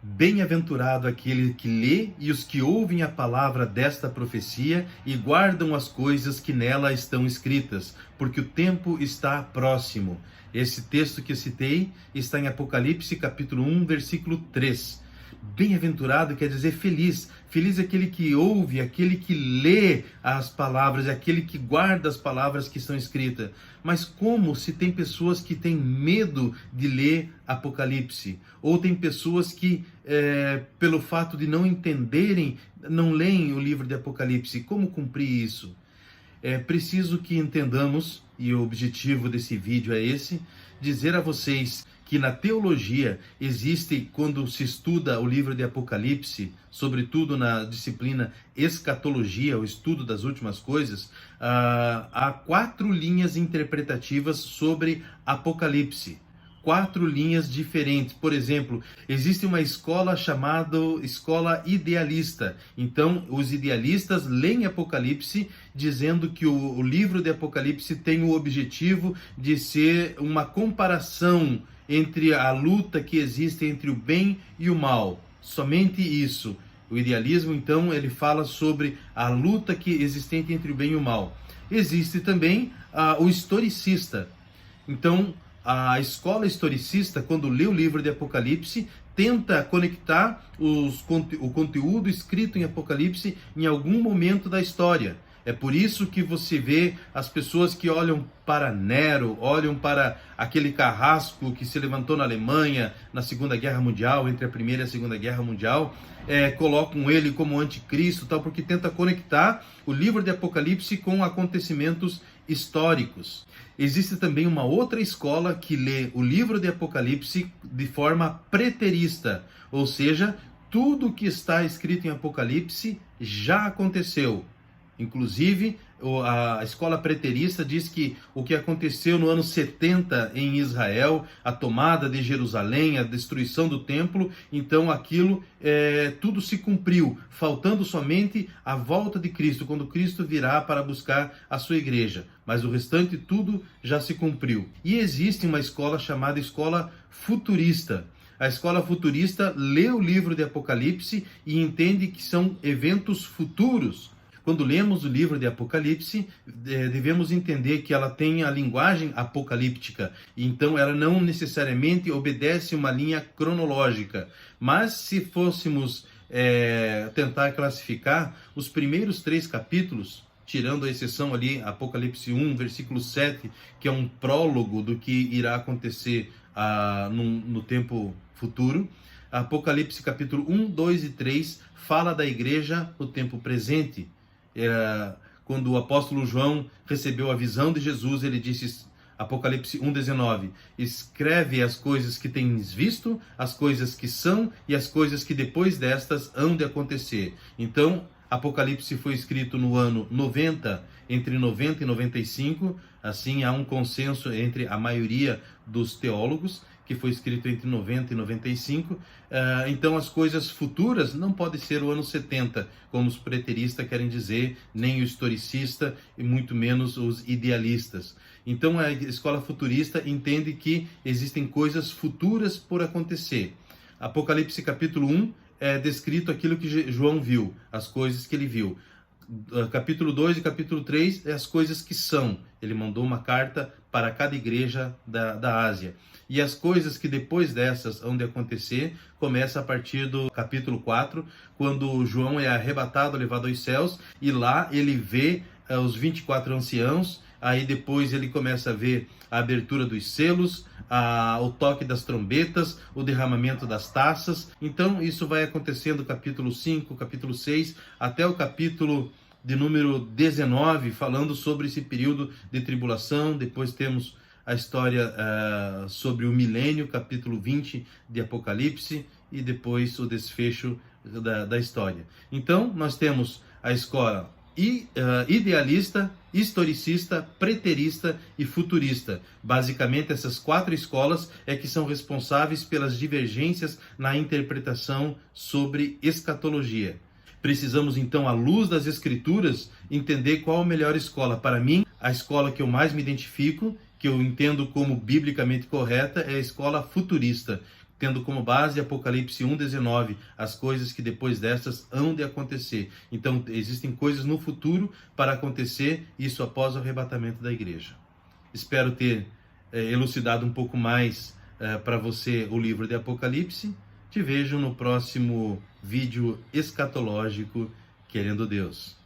Bem-aventurado aquele que lê e os que ouvem a palavra desta profecia e guardam as coisas que nela estão escritas, porque o tempo está próximo. Esse texto que eu citei está em Apocalipse capítulo 1, versículo 3. Bem-aventurado quer dizer feliz. Feliz é aquele que ouve, aquele que lê as palavras, aquele que guarda as palavras que estão escritas. Mas como se tem pessoas que têm medo de ler Apocalipse? Ou tem pessoas que, pelo fato de não entenderem, não leem o livro de Apocalipse? Como cumprir isso? É preciso que entendamos, e o objetivo desse vídeo é esse, dizer a vocês que na teologia existe, quando se estuda o livro de Apocalipse, sobretudo na disciplina escatologia, o estudo das últimas coisas, há 4 linhas interpretativas sobre Apocalipse. 4 linhas diferentes. Por exemplo, existe uma escola chamada escola idealista. Então, os idealistas leem Apocalipse dizendo que o livro de Apocalipse tem o objetivo de ser uma comparação entre a luta que existe entre o bem e o mal. Somente isso. O idealismo, então, ele fala sobre a luta que existente entre o bem e o mal. Existe também o historicista. Então, a escola historicista, quando lê o livro de Apocalipse, tenta conectar o conteúdo escrito em Apocalipse em algum momento da história. É por isso que você vê as pessoas que olham para Nero, olham para aquele carrasco que se levantou na Alemanha na Segunda Guerra Mundial, entre a Primeira e a Segunda Guerra Mundial, colocam ele como anticristo, tal, porque tenta conectar o livro de Apocalipse com acontecimentos históricos. Existe também uma outra escola que lê o livro de Apocalipse de forma preterista, ou seja, tudo que está escrito em Apocalipse já aconteceu. Inclusive, a escola preterista diz que o que aconteceu no ano 70 em Israel, a tomada de Jerusalém, a destruição do templo, então aquilo tudo se cumpriu, faltando somente a volta de Cristo, quando Cristo virá para buscar a sua igreja. Mas o restante tudo já se cumpriu. E existe uma escola chamada escola futurista. A escola futurista lê o livro de Apocalipse e entende que são eventos futuros. Quando lemos o livro de Apocalipse, devemos entender que ela tem a linguagem apocalíptica. Então, ela não necessariamente obedece uma linha cronológica. Mas, se fôssemos tentar classificar os primeiros 3 capítulos, tirando a exceção ali, Apocalipse 1, versículo 7, que é um prólogo do que irá acontecer no tempo futuro, Apocalipse capítulo 1, 2 e 3 fala da igreja no tempo presente. Quando o apóstolo João recebeu a visão de Jesus, ele disse, Apocalipse 1,19, escreve as coisas que tens visto, as coisas que são e as coisas que depois destas hão de acontecer. Então, Apocalipse foi escrito no ano 90, entre 90 e 95, assim há um consenso entre a maioria dos teólogos, que foi escrito entre 90 e 95, então as coisas futuras não podem ser o ano 70, como os preteristas querem dizer, nem o historicista e muito menos os idealistas. Então a escola futurista entende que existem coisas futuras por acontecer. Apocalipse capítulo 1 é descrito aquilo que João viu, as coisas que ele viu. Capítulo 2 e capítulo 3 é as coisas que são. Ele mandou uma carta para cada igreja da Ásia. E as coisas que depois dessas hão de acontecer, começa a partir do capítulo 4, quando João é arrebatado, levado aos céus, e lá ele vê os 24 anciãos, aí depois ele começa a ver a abertura dos selos, o toque das trombetas, o derramamento das taças. Então isso vai acontecendo capítulo 5, capítulo 6, até o capítulo de número 19, falando sobre esse período de tribulação. Depois temos a história sobre o milênio, capítulo 20 de Apocalipse, e depois o desfecho da história. Então, nós temos a escola idealista, historicista, preterista e futurista. Basicamente, essas 4 escolas é que são responsáveis pelas divergências na interpretação sobre escatologia. Precisamos, então, à luz das Escrituras, entender qual a melhor escola. Para mim, a escola que eu mais me identifico, que eu entendo como biblicamente correta, é a escola futurista. tendo como base Apocalipse 1:19, as coisas que depois destas hão de acontecer. Então, existem coisas no futuro para acontecer, isso após o arrebatamento da igreja. Espero ter elucidado um pouco mais para você o livro de Apocalipse. Te vejo no próximo vídeo escatológico, querendo Deus.